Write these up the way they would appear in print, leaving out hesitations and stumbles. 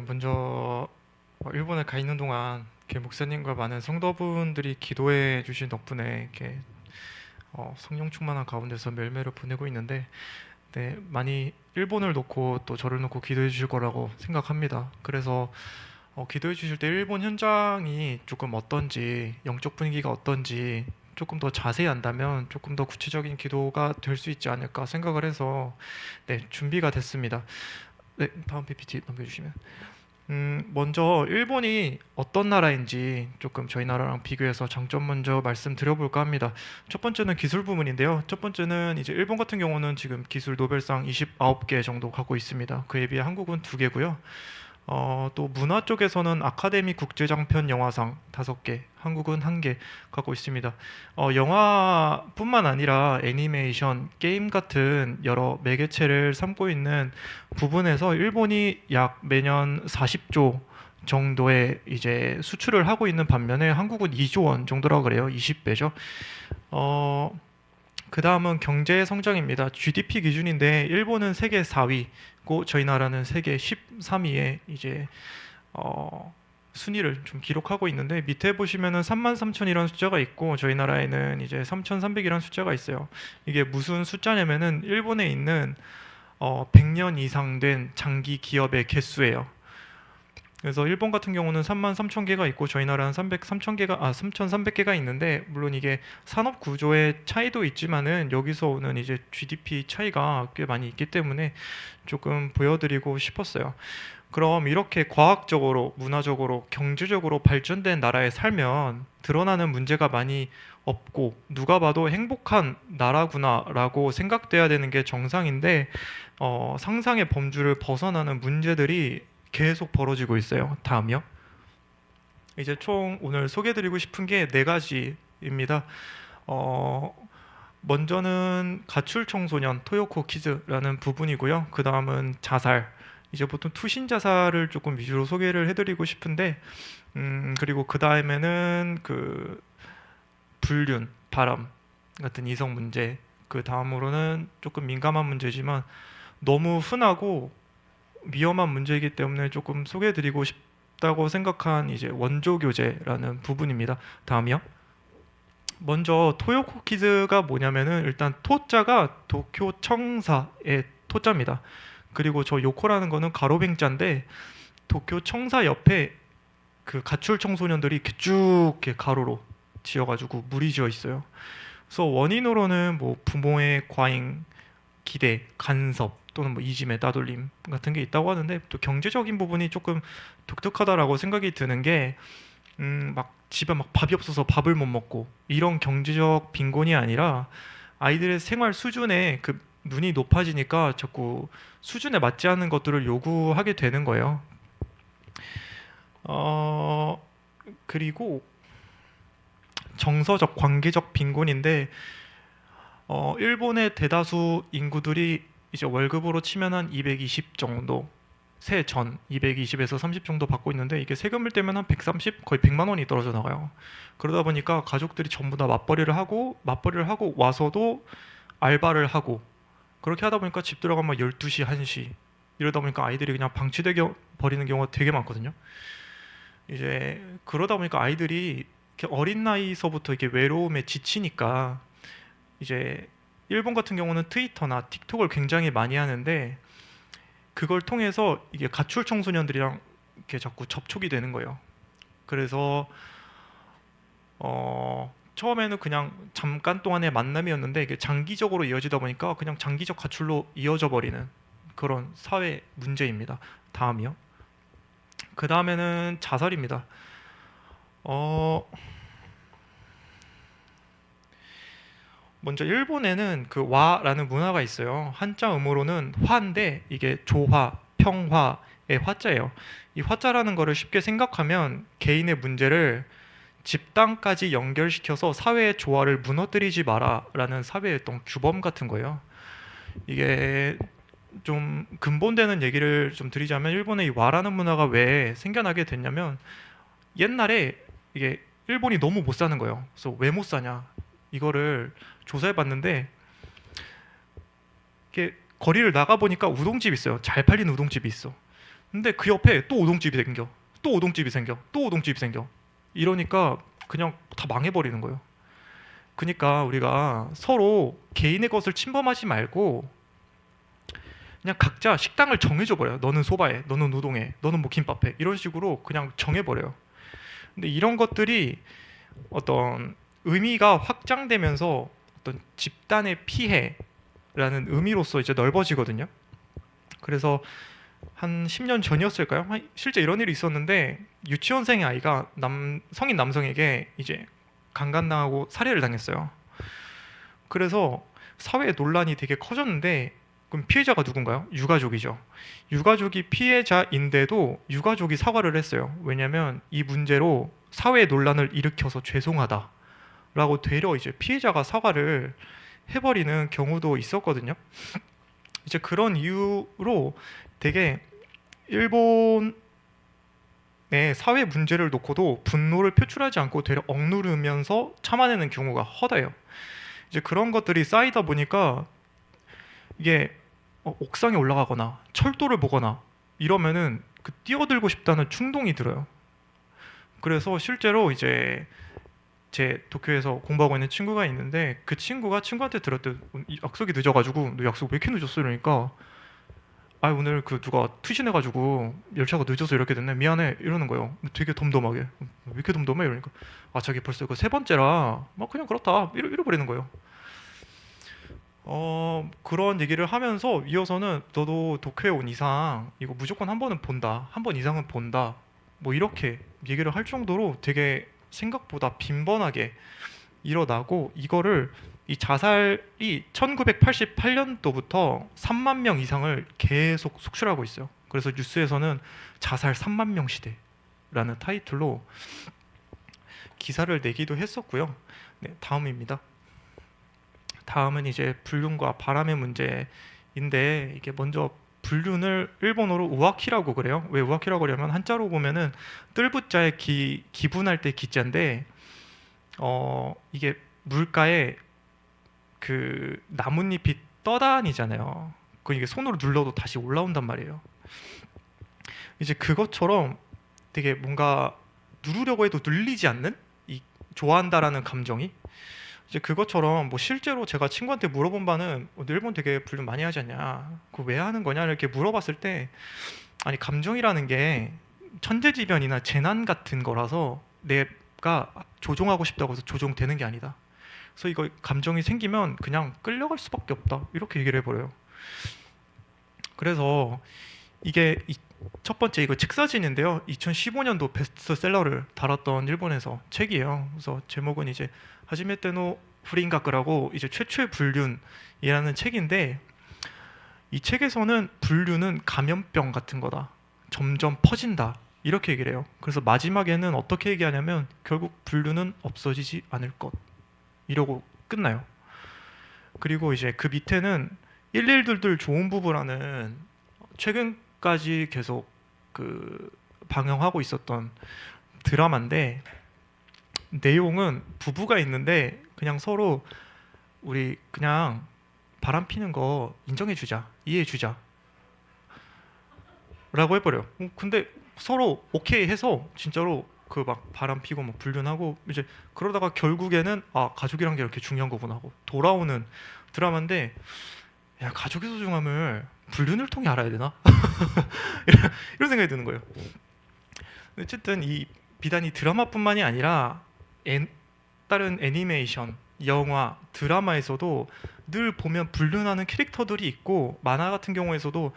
먼저 일본에 가 있는 동안 이렇게 목사님과 많은 성도분들이 기도해 주신 덕분에 이렇게 성령 충만한 가운데서 멜매를 보내고 있는데, 네, 많이 일본을 놓고 또 저를 놓고 기도해 주실 거라고 생각합니다. 그래서 기도해 주실 때 일본 현장이 조금 어떤지, 영적 분위기가 어떤지 조금 더 자세히 안다면 조금 더 구체적인 기도가 될 수 있지 않을까 생각을 해서, 네, 준비가 됐습니다. 네, 다음 PPT 넘겨주시면. 먼저 일본이 어떤 나라인지 조금 저희 나라랑 비교해서 장점 먼저 말씀드려볼까 합니다. 첫 번째는 기술 부문인데요. 첫 번째는 이제 일본 같은 경우는 지금 기술 노벨상 29개 정도 갖고 있습니다. 그에 비해 한국은 2개고요. 또 문화 쪽에서는 아카데미 국제장편 영화상 5개, 한국은 1개 갖고 있습니다. 영화뿐만 아니라 애니메이션, 게임 같은 여러 매개체를 삼고 있는 부분에서 일본이 약 매년 40조 정도의 이제 수출을 하고 있는 반면에 한국은 2조 원 정도라고 그래요. 20배죠. 어, 그 다음은 경제 성장입니다. GDP 기준인데 일본은 세계 4위고 저희 나라는 세계 13위에 이제 순위를 좀 기록하고 있는데, 밑에 보시면은 33,000이라는 숫자가 있고 저희 나라에는 이제 3,300이라는 숫자가 있어요. 이게 무슨 숫자냐면은 일본에 있는 100년 이상 된 장기 기업의 개수예요. 그래서 일본 같은 경우는 33,000개가 있고 저희 나라는 3,300개가 있는데, 물론 이게 산업 구조의 차이도 있지만은 여기서 오는 이제 GDP 차이가 꽤 많이 있기 때문에 조금 보여드리고 싶었어요. 그럼 이렇게 과학적으로, 문화적으로, 경제적으로 발전된 나라에 살면 드러나는 문제가 많이 없고 누가 봐도 행복한 나라구나라고 생각돼야 되는 게 정상인데, 상상의 범주를 벗어나는 문제들이 계속 벌어지고 있어요. 다음이요. 이제 총 오늘 소개드리고 싶은 게 4가지입니다. 어, 먼저는 가출 청소년 토요코 키즈라는 부분이고요. 그 다음은 자살. 이제 보통 투신 자살을 조금 위주로 소개를 해드리고 싶은데, 그리고 그 다음에는 그 불륜, 바람 같은 이성 문제. 그 다음으로는 조금 민감한 문제지만 너무 흔하고 위험한 문제이기 때문에 조금 소개해드리고 싶다고 생각한 이제 원조 교재라는 부분입니다. 다음이요. 먼저 토요코 키즈가 뭐냐면은 일단 토자가 도쿄 청사의 토자입니다. 그리고 저 요코라는 거는 가로뱅자인데 도쿄 청사 옆에 그 가출 청소년들이 이렇게 쭉 이렇게 가로로 지어가지고 물이 지어 있어요. 그래서 원인으로는 뭐 부모의 과잉, 기대, 간섭 또는 뭐 이심의 따돌림 같은 게 있다고 하는데, 또 경제적인 부분이 조금 독특하다라고 생각이 드는 게, 막 집에 막 밥이 없어서 밥을 못 먹고 이런 경제적 빈곤이 아니라 아이들의 생활 수준에 그 눈이 높아지니까 자꾸 수준에 맞지 않는 것들을 요구하게 되는 거예요. 어, 그리고 정서적, 관계적 빈곤인데, 일본의 대다수 인구들이 이제 월급으로 치면 한 220 정도, 세전 220에서 30 정도 받고 있는데, 이게 세금을 떼면 한 130, 거의 100만 원이 떨어져 나가요. 그러다 보니까 가족들이 전부 다 맞벌이를 하고 와서도 알바를 하고, 그렇게 하다 보니까 집 들어가면 12시, 1시 이러다 보니까 아이들이 그냥 방치되게 버리는 경우가 되게 많거든요. 이제 그러다 보니까 아이들이 이렇게 어린 나이서부터 이게 외로움에 지치니까, 이제 일본 같은 경우는 트위터나 틱톡을 굉장히 많이 하는데 그걸 통해서 이게 가출 청소년들이랑 이렇게 자꾸 접촉이 되는 거예요. 그래서 처음에는 그냥 잠깐 동안의 만남이었는데 이게 장기적으로 이어지다 보니까 그냥 장기적 가출로 이어져 버리는 그런 사회 문제입니다. 다음이요. 그 다음에는 자살입니다. 어, 먼저 일본에는 그 와라는 문화가 있어요. 한자 음으로는 화인데 이게 조화, 평화의 화자예요. 이 화자라는 거를 쉽게 생각하면 개인의 문제를 집단까지 연결시켜서 사회의 조화를 무너뜨리지 마라라는 사회의 어떤 규범 같은 거예요. 이게 좀 근본되는 얘기를 좀 드리자면, 일본의 이 와라는 문화가 왜 생겨나게 됐냐면, 옛날에 이게 일본이 너무 못 사는 거예요. 그래서 왜 못 사냐? 이거를 조사해 봤는데, 이게 거리를 나가 보니까 우동집이 있어요. 잘 팔리는 우동집이 있어. 근데 그 옆에 또 오동집이 생겨, 또 오동집이 생겨, 또 오동집이 생겨. 이러니까 그냥 다 망해버리는 거예요. 그러니까 우리가 서로 개인의 것을 침범하지 말고 그냥 각자 식당을 정해줘 버려요. 너는 소바해, 너는 우동해, 너는 뭐 김밥해, 이런 식으로 그냥 정해버려요. 근데 이런 것들이 어떤 의미가 확장되면서 어떤 집단의 피해라는 의미로서 이제 넓어지거든요. 그래서 한 10년 전이었을까요? 실제 이런 일이 있었는데 유치원생의 아이가 성인 남성에게 이제 강간당하고 살해를 당했어요. 그래서 사회 논란이 되게 커졌는데 그럼 피해자가 누군가요? 유가족이죠. 유가족이 피해자인데도 유가족이 사과를 했어요. 왜냐하면 이 문제로 사회 논란을 일으켜서 죄송하다라고 되려 이제 피해자가 사과를 해버리는 경우도 있었거든요. 이제 그런 이유로 되게 일본의 사회 문제를 놓고도 분노를 표출하지 않고 되려 억누르면서 참아내는 경우가 허다해요. 이제 그런 것들이 쌓이다 보니까 이게 옥상에 올라가거나 철도를 보거나 이러면은 그 뛰어들고 싶다는 충동이 들어요. 그래서 실제로 이제 제 도쿄에서 공부하고 있는 친구가 있는데 그 친구가 친구한테 들었대. 약속이 늦어가지고 너 약속 왜 이렇게 늦었어? 이러니까 아 오늘 그 누가 투신해가지고 열차가 늦어서 이렇게 됐네 미안해 이러는 거예요. 되게 덤덤하게 왜 이렇게 덤덤해? 이러니까 아 자기 벌써 이거 세 번째라 막 그냥 그렇다 이러버리는 거예요. 그런 얘기를 하면서 이어서는 너도 도쿄에 온 이상 이거 무조건 한 번은 본다. 한 번 이상은 본다. 뭐 이렇게 얘기를 할 정도로 되게 생각보다 빈번하게 일어나고 이거를 이 자살이 1988년도부터 3만 명 이상을 계속 속출하고 있어요. 그래서 뉴스에서는 자살 3만 명 시대라는 타이틀로 기사를 내기도 했었고요. 네, 다음입니다. 다음은 이제 불륜과 바람의 문제인데 이게 먼저 불륜을 일본어로 우아키라고 그래요. 왜 우아키라고 그러냐면 한자로 보면은 뜰부자에 기분할 때 기자인데 이게 물가에 그 나뭇잎이 떠다니잖아요. 그 이게 손으로 눌러도 다시 올라온단 말이에요. 이제 그것처럼 되게 뭔가 누르려고 해도 눌리지 않는 이 좋아한다라는 감정이 이제 그것처럼 뭐 실제로 제가 친구한테 물어본 바는 너 일본 되게 불륜 많이 하지 않냐? 그거 왜 하는 거냐? 이렇게 물어봤을 때 아니 감정이라는 게 천재지변이나 재난 같은 거라서 내가 조종하고 싶다고 해서 조종되는 게 아니다. 그래서 이거 감정이 생기면 그냥 끌려갈 수밖에 없다. 이렇게 얘기를 해버려요. 그래서 이게 첫 번째 이거 책 사진인데요. 2015년도 베스트셀러를 달았던 일본에서 책이에요. 그래서 제목은 이제 하지메 때노 불인가크라고 이제 최초의 불륜이라는 책인데 이 책에서는 불륜은 감염병 같은 거다. 점점 퍼진다. 이렇게 얘기를 해요. 그래서 마지막에는 어떻게 얘기하냐면 결국 불륜은 없어지지 않을 것. 이러고 끝나요. 그리고 이제 그 밑에는 1122 좋은 부부라는 최근까지 계속 그 방영하고 있었던 드라마인데 내용은 부부가 있는데 그냥 서로 우리 그냥 바람 피는 거 인정해주자, 이해해주자 라고 해버려요. 근데 서로 오케이 해서 진짜로 그 막 바람 피고 막 불륜하고 이제 그러다가 결국에는 아 가족이란 게 이렇게 중요한 거구나 하고 돌아오는 드라마인데 야 가족의 소중함을 불륜을 통해 알아야 되나? 이런 생각이 드는 거예요. 어쨌든 이 비단 이 드라마뿐만이 아니라 다른 애니메이션, 영화, 드라마에서도 늘 보면 불륜하는 캐릭터들이 있고 만화 같은 경우에서도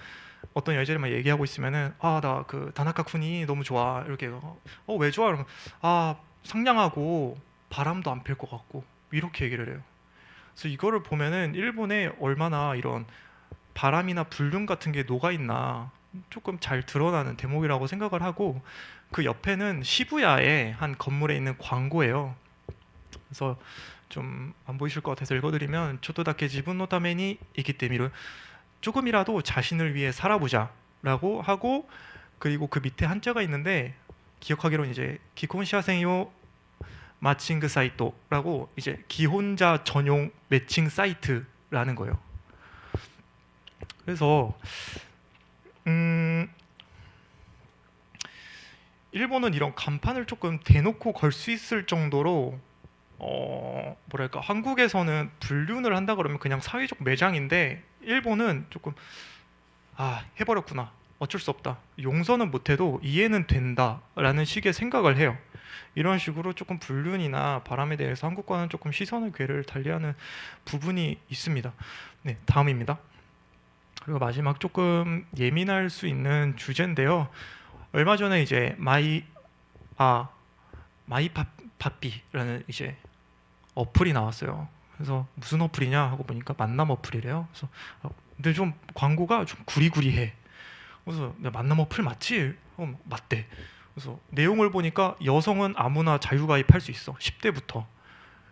어떤 여자를 막 얘기하고 있으면은 아 나 그 다나카 쿤이 너무 좋아 이렇게 왜 좋아? 이러면 아 상냥하고 바람도 안 필 것 같고 이렇게 얘기를 해요. 그래서 이거를 보면은 일본에 얼마나 이런 바람이나 불륜 같은 게 녹아 있나 조금 잘 드러나는 대목이라고 생각을 하고 그 옆에는 시부야의 한 건물에 있는 광고예요. 그래서 좀 안 보이실 것 같아서 읽어드리면 초토다케 지분노 타메니 이기 때미로 조금이라도 자신을 위해 살아보자라고 하고 그리고 그 밑에 한자가 있는데 기억하기로는 이제 기콘시아생요 마칭그 사이토라고 이제 기혼자 전용 매칭 사이트라는 거예요. 그래서 일본은 이런 간판을 조금 대놓고 걸 수 있을 정도로 뭐랄까, 한국에서는 불륜을 한다 그러면 그냥 사회적 매장인데 일본은 조금 해버렸구나, 어쩔 수 없다, 용서는 못해도 이해는 된다라는 식의 생각을 해요. 이런 식으로 조금 불륜이나 바람에 대해서 한국과는 조금 시선의 궤를 달리하는 부분이 있습니다. 네, 다음입니다. 그리고 마지막 조금 예민할 수 있는 주제인데요. 얼마 전에 이제 마이파피라는 이제 어플이 나왔어요. 그래서 무슨 어플이냐 하고 보니까 만남 어플이래요. 그래서 근데 좀 광고가 좀 구리구리해. 그래서 만남 어플 맞지? 맞대. 그래서 내용을 보니까 여성은 아무나 자유가입할 수 있어. 10대부터.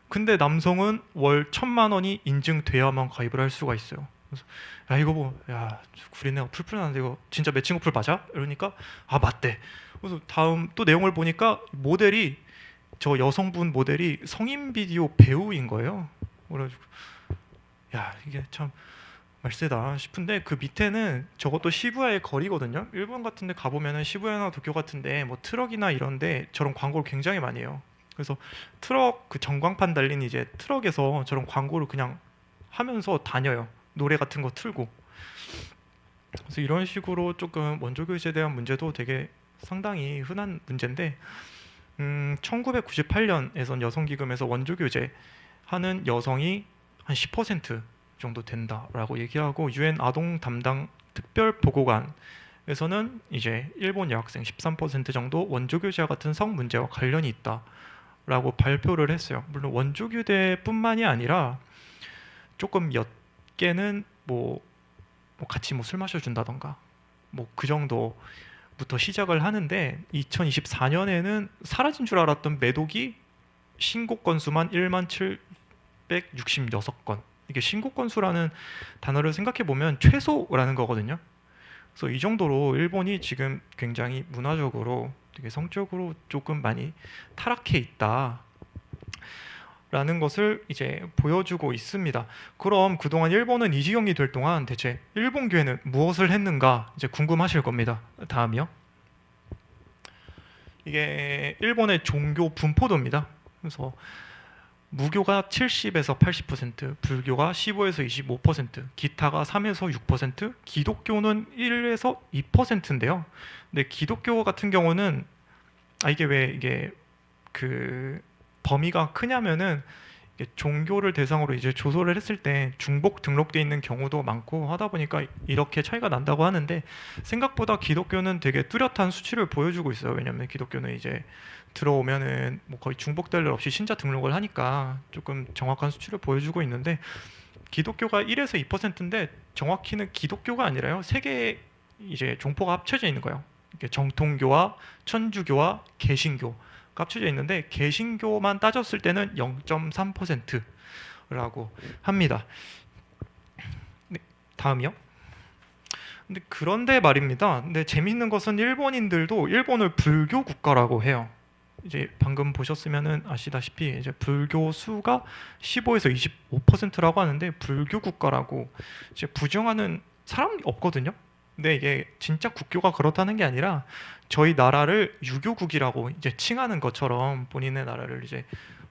근데 남성은 월 1,000만 원이 인증돼야만 가입을 할 수가 있어요. 그래서 야, 이거 야, 구리네, 어플 풀어놨는데 이거 진짜 매칭 어플 맞아? 이러니까 맞대. 그래서 다음 또 내용을 보니까 저 여성분 모델이 성인 비디오 배우인 거예요. 그래가지고 야, 이게 참 말세다 싶은데, 그 밑에는 저것도 시부야의 거리거든요. 일본 같은 데 가보면은 시부야나 도쿄 같은데 뭐 트럭이나 이런데 저런 광고를 굉장히 많이 해요. 그래서 트럭 그 전광판 달린 이제 트럭에서 저런 광고를 그냥 하면서 다녀요. 노래 같은 거 틀고. 그래서 이런 식으로 조금 원조교제에 대한 문제도 되게 상당히 흔한 문제인데, 1998년에선 여성기금에서 원조교제 하는 여성이 한 10% 정도 된다라고 얘기하고, 유엔 아동 담당 특별 보고관에서는 이제 일본 여학생 13% 정도 원조교제와 같은 성 문제와 관련이 있다라고 발표를 했어요. 물론 원조교대뿐만이 아니라 조금 몇 개는 같이 술 마셔준다던가 그 정도부터 시작을 하는데, 2024년에는 사라진 줄 알았던 매독이 신고 건수만 1766건. 이게 신고 건수라는 단어를 생각해 보면 최소라는 거거든요. 그래서 이 정도로 일본이 지금 굉장히 문화적으로 되게 성적으로 조금 많이 타락해 있다 라는 것을 이제 보여주고 있습니다. 그럼 그동안 일본은 이지경이 될 동안 대체 일본 교회는 무엇을 했는가 이제 궁금하실 겁니다. 다음이요. 이게 일본의 종교 분포도입니다. 그래서 무교가 70에서 80%, 불교가 15에서 25%, 기타가 3에서 6%, 기독교는 1에서 2%인데요. 근데 기독교 같은 경우는 이게 왜 이게 그 범위가 크냐면은, 종교를 대상으로 이제 조사를 했을 때 중복 등록돼 있는 경우도 많고 하다 보니까 이렇게 차이가 난다고 하는데, 생각보다 기독교는 되게 뚜렷한 수치를 보여주고 있어요. 왜냐하면 기독교는 이제 들어오면은 거의 중복될 일 없이 신자 등록을 하니까 조금 정확한 수치를 보여주고 있는데, 기독교가 1에서 2%인데 정확히는 기독교가 아니라요, 세 개의 이제 종포가 합쳐져 있는 거예요. 정통교와 천주교와 개신교 합쳐져 있는데, 개신교만 따졌을 때는 0.3%라고 합니다. 네, 다음이요. 근데 그런데 말입니다. 근데 재밌는 것은 일본인들도 일본을 불교 국가라고 해요. 이제 방금 보셨으면은 아시다시피 이제 불교 수가 15에서 25%라고 하는데, 불교 국가라고 이제 부정하는 사람이 없거든요. 근데 이게 진짜 국교가 그렇다는 게 아니라 저희 나라를 유교국이라고 이제 칭하는 것처럼 본인의 나라를 이제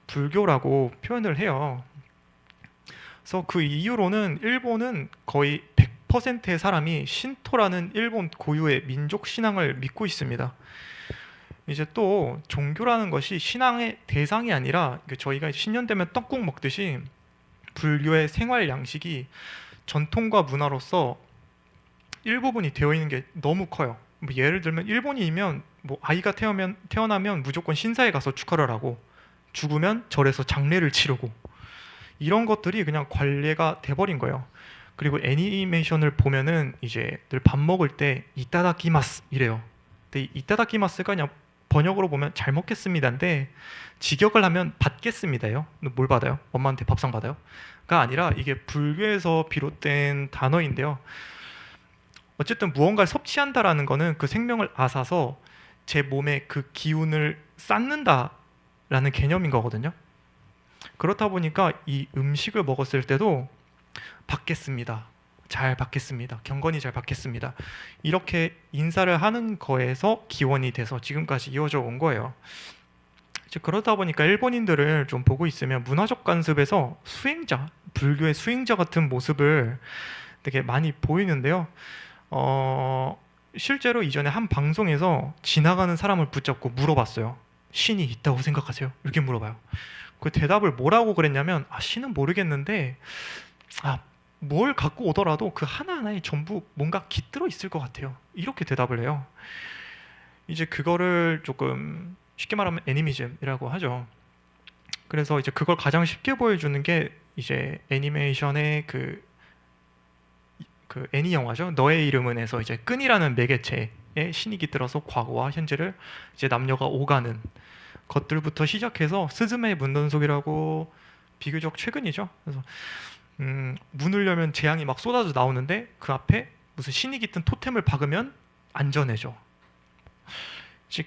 불교라고 표현을 해요. 그래서 그 이유로는 일본은 거의 100%의 사람이 신토라는 일본 고유의 민족 신앙을 믿고 있습니다. 이제 또 종교라는 것이 신앙의 대상이 아니라, 저희가 신년 되면 떡국 먹듯이 불교의 생활 양식이 전통과 문화로서 일부분이 되어 있는 게 너무 커요. 예를 들면 일본인이면 아이가 태어나면 무조건 신사에 가서 축하를 하고, 죽으면 절에서 장례를 치르고, 이런 것들이 그냥 관례가 돼버린 거예요. 그리고 애니메이션을 보면은 이제 늘 밥 먹을 때 이따다키마스 이래요. 근데 이따다키마스가 그냥 번역으로 보면 잘 먹겠습니다인데, 직역을 하면 받겠습니다요. 뭘 받아요? 엄마한테 밥상 받아요? 가 아니라 이게 불교에서 비롯된 단어인데요. 어쨌든 무언가를 섭취한다라는 거는 그 생명을 앗아서 제 몸에 그 기운을 쌓는다라는 개념인 거거든요. 그렇다 보니까 이 음식을 먹었을 때도 받겠습니다, 잘 받겠습니다. 경건히 잘 받겠습니다. 이렇게 인사를 하는 거에서 기원이 돼서 지금까지 이어져 온 거예요. 이제 그러다 보니까 일본인들을 좀 보고 있으면 문화적 관습에서 수행자, 불교의 수행자 같은 모습을 되게 많이 보이는데요. 실제로 이전에 한 방송에서 지나가는 사람을 붙잡고 물어봤어요. 신이 있다고 생각하세요? 이렇게 물어봐요. 그 대답을 뭐라고 그랬냐면, 신은 모르겠는데 뭘 갖고 오더라도 그 하나하나에 전부 뭔가 깃들어 있을 것 같아요. 이렇게 대답을 해요. 이제 그거를 조금 쉽게 말하면 애니미즘이라고 하죠. 그래서 이제 그걸 가장 쉽게 보여주는 게 이제 애니메이션의 그 애니 영화죠. 너의 이름은에서 이제 끈이라는 매개체에 신이 깃들어서 과거와 현재를 이제 남녀가 오가는 것들부터 시작해서 스즈메의 문단속이라고 비교적 최근이죠. 그래서 문을 열면 재앙이 막 쏟아져 나오는데 그 앞에 무슨 신이 깃든 토템을 박으면 안전해져.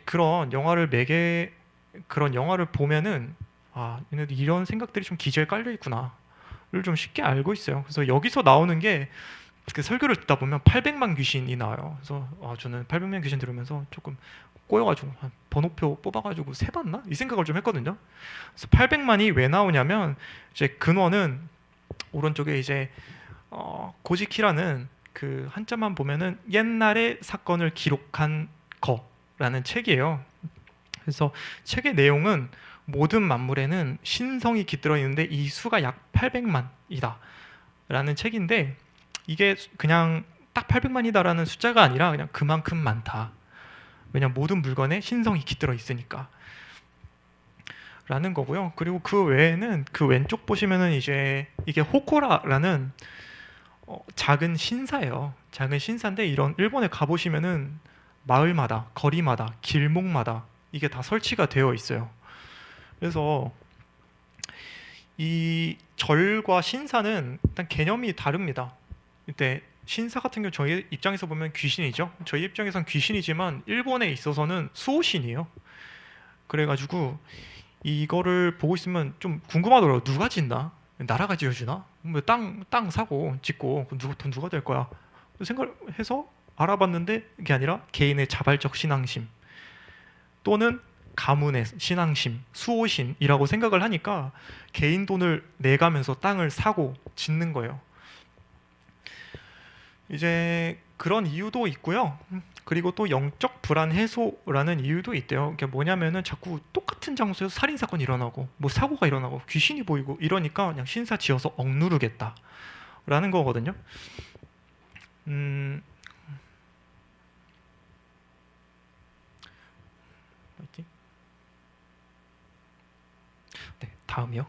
그런 그런 영화를 보면은 얘네들 이런 생각들이 좀 기저에 깔려 있구나를 좀 쉽게 알고 있어요. 그래서 여기서 나오는 게 그 설교를 듣다 보면 800만 귀신이 나와요. 그래서 저는 800만 귀신 들으면서 조금 꼬여가지고 번호표 뽑아가지고 세봤나? 이 생각을 좀 했거든요. 그래서 800만이 왜 나오냐면 이제 근원은 오른쪽에 이제 고지키라는 그 한자만 보면은 옛날의 사건을 기록한 거라는 책이에요. 그래서 책의 내용은 모든 만물에는 신성이 깃들어 있는데 이 수가 약 800만이다 라는 책인데, 이게 그냥 딱 800만이다라는 숫자가 아니라 그냥 그만큼 많다. 왜냐면 모든 물건에 신성이 깃들어 있으니까 라는 거고요. 그리고 그 외에는 그 왼쪽 보시면은 이제 이게 호코라라는 작은 신사예요. 작은 신사인데 이런 일본에 가보시면은 마을마다, 거리마다, 길목마다 이게 다 설치가 되어 있어요. 그래서 이 절과 신사는 일단 개념이 다릅니다. 이때 신사 같은 경우 저희 입장에서 보면 귀신이죠. 저희 입장에선 귀신이지만 일본에 있어서는 수호신이에요. 그래가지고 이거를 보고 있으면 좀 궁금하더라고요. 누가 짓나? 나라가 지어주나? 땅 사고 짓고 돈 누가 될 거야? 생각해서 알아봤는데 그게 아니라 개인의 자발적 신앙심 또는 가문의 신앙심, 수호신이라고 생각을 하니까 개인 돈을 내가면서 땅을 사고 짓는 거예요. 이제 그런 이유도 있고요. 그리고 또 영적 불안 해소라는 이유도 있대요. 그게 뭐냐면은 자꾸 똑같은 장소에서 살인 사건이 일어나고 뭐 사고가 일어나고 귀신이 보이고 이러니까 그냥 신사 지어서 억누르겠다라는 거거든요. 네, 다음이요.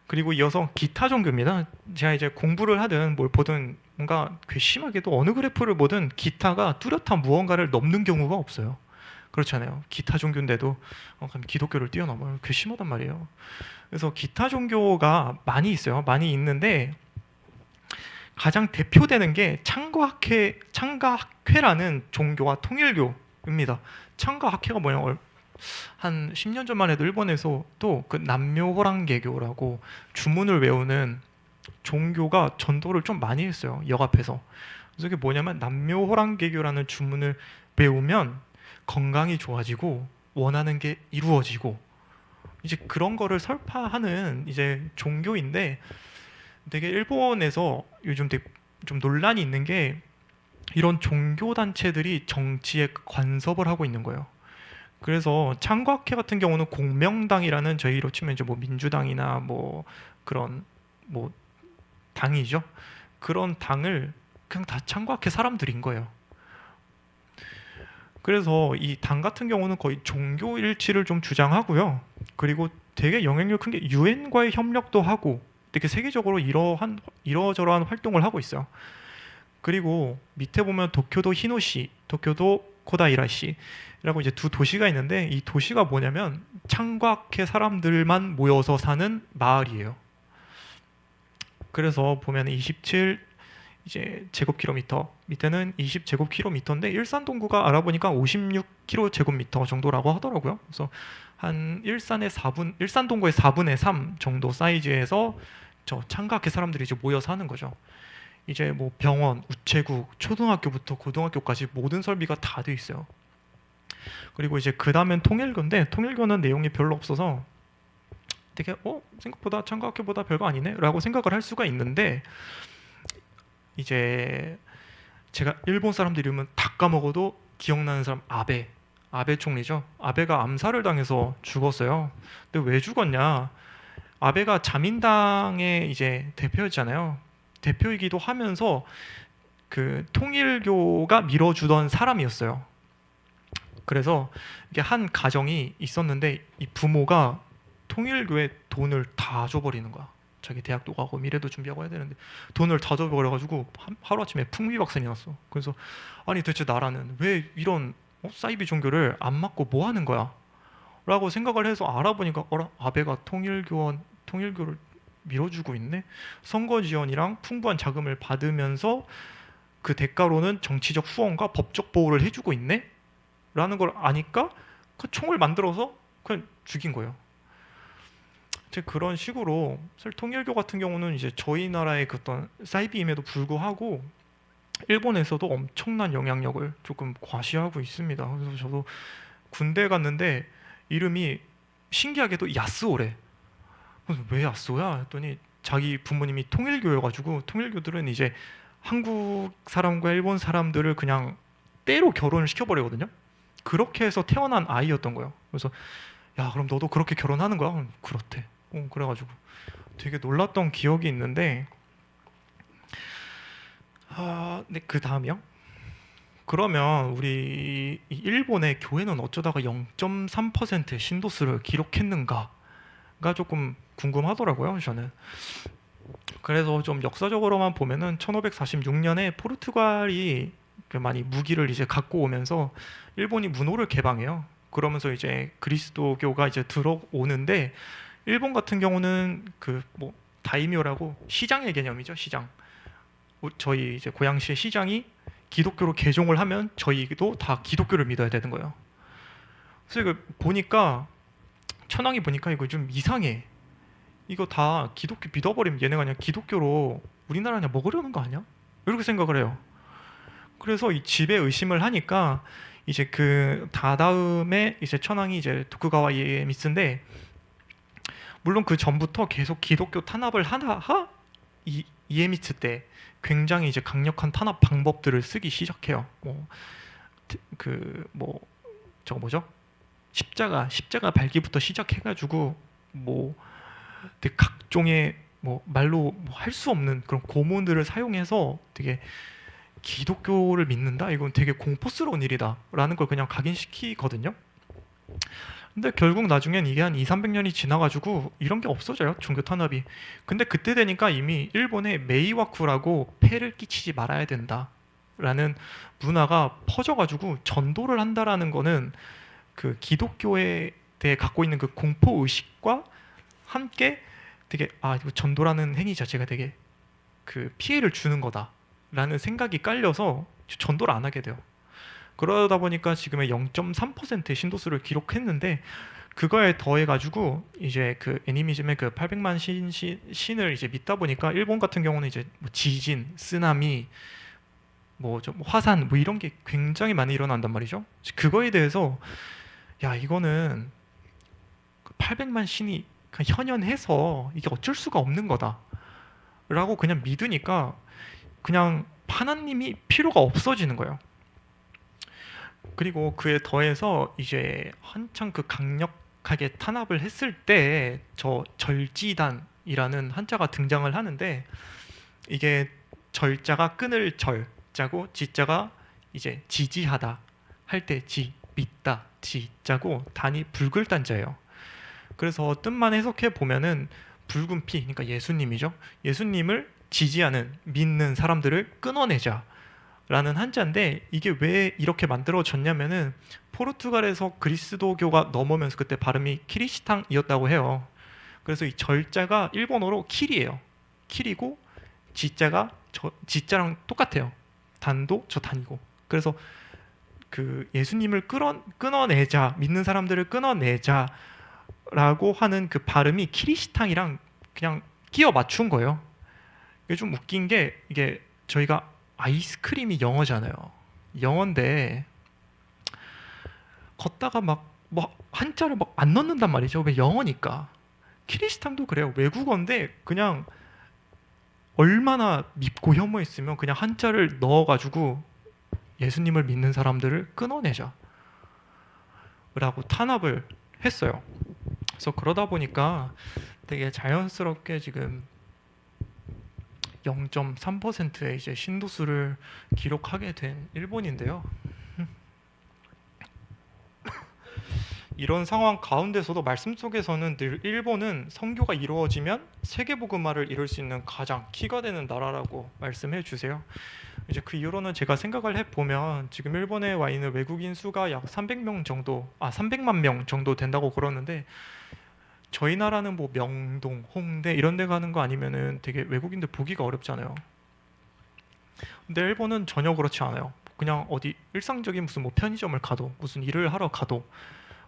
그리고 이어서 기타 종교입니다. 제가 이제 공부를 하든 뭘 보든 뭔가 괘씸하게도 어느 그래프를 보든 기타가 뚜렷한 무언가를 넘는 경우가 없어요. 그렇잖아요. 기타 종교인데도 그럼 기독교를 뛰어넘어요. 괘씸하단 말이에요. 그래서 기타 종교가 많이 있어요. 많이 있는데 가장 대표되는 게 창가학회라는 종교와 통일교입니다. 창가학회가 뭐냐? 한 10년 전만 해도 일본에서 또 그 남묘호랑개교라고 주문을 외우는 종교가 전도를 좀 많이 했어요. 역 앞에서. 그래서 이게 뭐냐면 남묘호랑개교라는 주문을 외우면 건강이 좋아지고 원하는 게 이루어지고 이제 그런 거를 설파하는 이제 종교인데, 되게 일본에서 요즘 되게 좀 논란이 있는 게 이런 종교 단체들이 정치에 간섭을 하고 있는 거예요. 그래서 창과학회 같은 경우는 공명당이라는, 저희로 치면 이제 뭐 민주당이나 뭐 그런 뭐 당이죠. 그런 당을 그냥 다 창과학회 사람들인 거예요. 그래서 이 당 같은 경우는 거의 종교 일치를 좀 주장하고요. 그리고 되게 영향력 큰 게 유엔과의 협력도 하고 되게 세계적으로 이러저러한 활동을 하고 있어요. 그리고 밑에 보면 도쿄도 히노시, 도쿄도 코다이라시라고 이제 두 도시가 있는데, 이 도시가 뭐냐면 창과학회 사람들만 모여서 사는 마을이에요. 그래서 보면 27 이제 제곱킬로미터, 밑에는 20 제곱킬로미터인데 일산 동구가 알아보니까 56 제곱미터 정도라고 하더라고요. 그래서 한 일산 동구의 4분의 3 정도 사이즈에서 저 창가학회 사람들이 이제 모여서 하는 거죠. 이제 뭐 병원, 우체국, 초등학교부터 고등학교까지 모든 설비가 다 돼 있어요. 그리고 이제 그 다음엔 통일교인데 통일교는 내용이 별로 없어서 되게 생각보다 창가학회보다 별거 아니네 라고 생각을 할 수가 있는데, 이제 제가 일본 사람들 이름은 다 까먹어도 기억나는 사람, 아베 총리죠. 아베가 암살을 당해서 죽었어요. 근데 왜 죽었냐? 아베가 자민당의 이제 대표였잖아요. 대표이기도 하면서 그 통일교가 밀어주던 사람이었어요. 그래서 이게 한 가정이 있었는데 이 부모가 통일교에 돈을 다 줘버리는 거야. 자기 대학도 가고 미래도 준비하고 해야 되는데 돈을 다 줘버려가지고 하루아침에 풍비박산이 났어. 그래서 아니 도대체 나라는 왜 이런 사이비 종교를 안 맡고 뭐 하는 거야? 라고 생각을 해서 알아보니까 아베가 통일교를 밀어주고 있네? 선거 지원이랑 풍부한 자금을 받으면서 그 대가로는 정치적 후원과 법적 보호를 해주고 있네? 라는 걸 아니까 그 총을 만들어서 그냥 죽인 거예요. 그런 식으로 사실 통일교 같은 경우는 이제 저희 나라의 그 어떤 사이비임에도 불구하고 일본에서도 엄청난 영향력을 조금 과시하고 있습니다. 그래서 저도 군대 갔는데 이름이 신기하게도 야스오래. 그래서 왜 야스오야? 했더니 자기 부모님이 통일교여가지고 통일교들은 이제 한국 사람과 일본 사람들을 그냥 때로 결혼을 시켜버리거든요. 그렇게 해서 태어난 아이였던 거예요. 그래서 야 그럼 너도 그렇게 결혼하는 거야? 그렇대. 그래가지고 되게 놀랐던 기억이 있는데, 네, 그 다음이요. 그러면 우리 이 일본의 교회는 어쩌다가 0.3%의 신도수를 기록했는가가 조금 궁금하더라고요, 저는. 그래서 좀 역사적으로만 보면은 1546년에 포르투갈이 많이 무기를 이제 갖고 오면서 일본이 문호를 개방해요. 그러면서 이제 그리스도교가 이제 들어오는데, 일본 같은 경우는 그 뭐 다이묘라고 시장의 개념이죠, 시장. 저희 이제 고양시의 시장이 기독교로 개종을 하면 저희도 다 기독교를 믿어야 되는 거예요. 그래서 이거 보니까 천황이 보니까 이거 좀 이상해. 이거 다 기독교 믿어버리면 얘네가 그냥 기독교로 우리나라 그냥 먹으려는 거 아니야? 이렇게 생각을 해요. 그래서 이 지배 의심을 하니까 이제 그 다다음에 이제 천황이 이제 도쿠가와 이에미스인데, 물론 그 전부터 계속 기독교 탄압을 하다가 이에미츠 때 굉장히 이제 강력한 탄압 방법들을 쓰기 시작해요. 저거 뭐죠? 십자가 발기부터 시작해가지고 되게 각종의 말로 할 수 없는 그런 고문들을 사용해서 되게 기독교를 믿는다? 이건 되게 공포스러운 일이다라는 걸 그냥 각인시키거든요. 근데 결국 나중엔 이게 한 200~300년이 지나가지고 이런 게 없어져요, 종교 탄압이. 근데 그때 되니까 이미 일본에 메이와쿠라고 폐를 끼치지 말아야 된다라는 문화가 퍼져가지고 전도를 한다라는 거는 그 기독교에 대해 갖고 있는 그 공포 의식과 함께 되게 이거 전도라는 행위 자체가 되게 그 피해를 주는 거다라는 생각이 깔려서 전도를 안 하게 돼요. 그러다 보니까 지금의 0.3%의 신도수를 기록했는데, 그거에 더해가지고 이제 그 애니미즘의 그 800만 신을 이제 믿다 보니까 일본 같은 경우는 이제 지진, 쓰나미, 화산 이런 게 굉장히 많이 일어난단 말이죠. 그거에 대해서 야 이거는 800만 신이 그냥 현현해서 이게 어쩔 수가 없는 거다라고 그냥 믿으니까 그냥 하나님이 필요가 없어지는 거예요. 그리고 그에 더해서 이제 한창 그 강력하게 탄압을 했을 때 저 절지단이라는 한자가 등장을 하는데, 이게 절자가 끊을 절자고 지자가 이제 지지하다 할 때 믿다 지자고 단이 붉을 단자예요. 그래서 뜻만 해석해 보면은 붉은 피, 그러니까 예수님이죠. 예수님을 지지하는 믿는 사람들을 끊어내자 라는 한자인데, 이게 왜 이렇게 만들어졌냐면은 포르투갈에서 그리스도교가 넘어오면서 그때 발음이 키리시탕이었다고 해요. 그래서 이 절자가 일본어로 킬이에요. 킬이고 지자가 지자랑 똑같아요. 단도 저 단이고. 그래서 그 예수님을 끊어내자, 믿는 사람들을 끊어내자라고 하는 그 발음이 키리시탕이랑 그냥 끼워 맞춘 거예요. 이게 좀 웃긴 게 이게 저희가 아이스크림이 영어잖아요. 영어인데 걷다가 막 뭐 한자를 막 안 넣는단 말이죠. 왜 영어니까. 키리스탄도 그래요. 외국어인데 그냥 얼마나 밉고 혐오했으면 그냥 한자를 넣어가지고 예수님을 믿는 사람들을 끊어내자 라고 탄압을 했어요. 그래서 그러다 보니까 되게 자연스럽게 지금 0.3%의 이제 신도수를 기록하게 된 일본인데요. 이런 상황 가운데서도 말씀 속에서는 늘 일본은 선교가 이루어지면 세계복음화를 이룰 수 있는 가장 키가 되는 나라라고 말씀해 주세요. 이제 그 이후로는 제가 생각을 해보면 지금 일본에 와 있는 외국인 수가 약 300명 정도, 300만 명 정도 된다고 그러는데 저희 나라는 뭐 명동, 홍대 이런 데 가는 거 아니면은 되게 외국인들 보기가 어렵잖아요. 근데 일본은 전혀 그렇지 않아요. 그냥 어디 일상적인 무슨 뭐 편의점을 가도 무슨 일을 하러 가도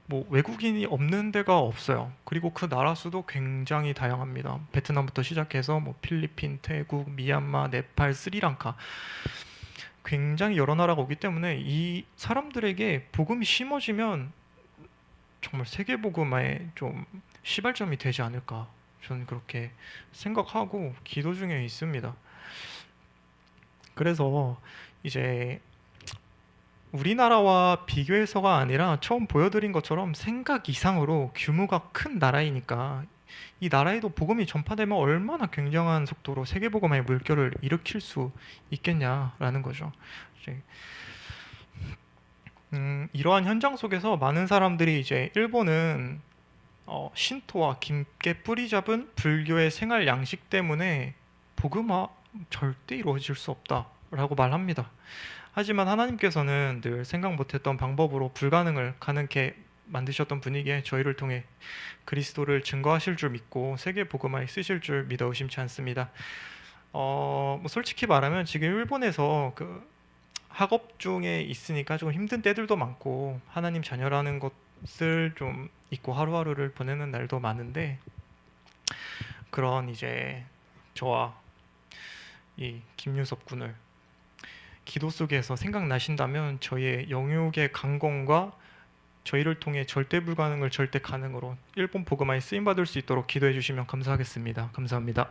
뭐 외국인이 없는 데가 없어요. 그리고 그 나라 수도 굉장히 다양합니다. 베트남부터 시작해서 뭐 필리핀, 태국, 미얀마, 네팔, 스리랑카 굉장히 여러 나라가 오기 때문에 이 사람들에게 복음이 심어지면 정말 세계 복음화에 좀 시발점이 되지 않을까 저는 그렇게 생각하고 기도 중에 있습니다. 그래서 이제 우리나라와 비교해서가 아니라 처음 보여드린 것처럼 생각 이상으로 규모가 큰 나라이니까 이 나라에도 복음이 전파되면 얼마나 굉장한 속도로 세계복음화의 물결을 일으킬 수 있겠냐라는 거죠. 이제 이러한 현장 속에서 많은 사람들이 이제 일본은 신토와 깊게 뿌리 잡은 불교의 생활 양식 때문에 복음화 절대 이루어질 수 없다라고 말합니다. 하지만 하나님께서는 늘 생각 못했던 방법으로 불가능을 가능케 만드셨던 분위기에 저희를 통해 그리스도를 증거하실 줄 믿고 세계 복음화에 쓰실 줄 믿어 의심치 않습니다. 뭐 솔직히 말하면 지금 일본에서 그 학업 중에 있으니까 좀 힘든 때들도 많고 하나님 자녀라는 것을 좀 잊고 하루하루를 보내는 날도 많은데 그런 이제 저와 이 김윤섭 군을 기도 속에서 생각나신다면 저희의 영육의 강건과 저희를 통해 절대 불가능을 절대 가능으로 일본 복음화에 쓰임받을 수 있도록 기도해 주시면 감사하겠습니다. 감사합니다.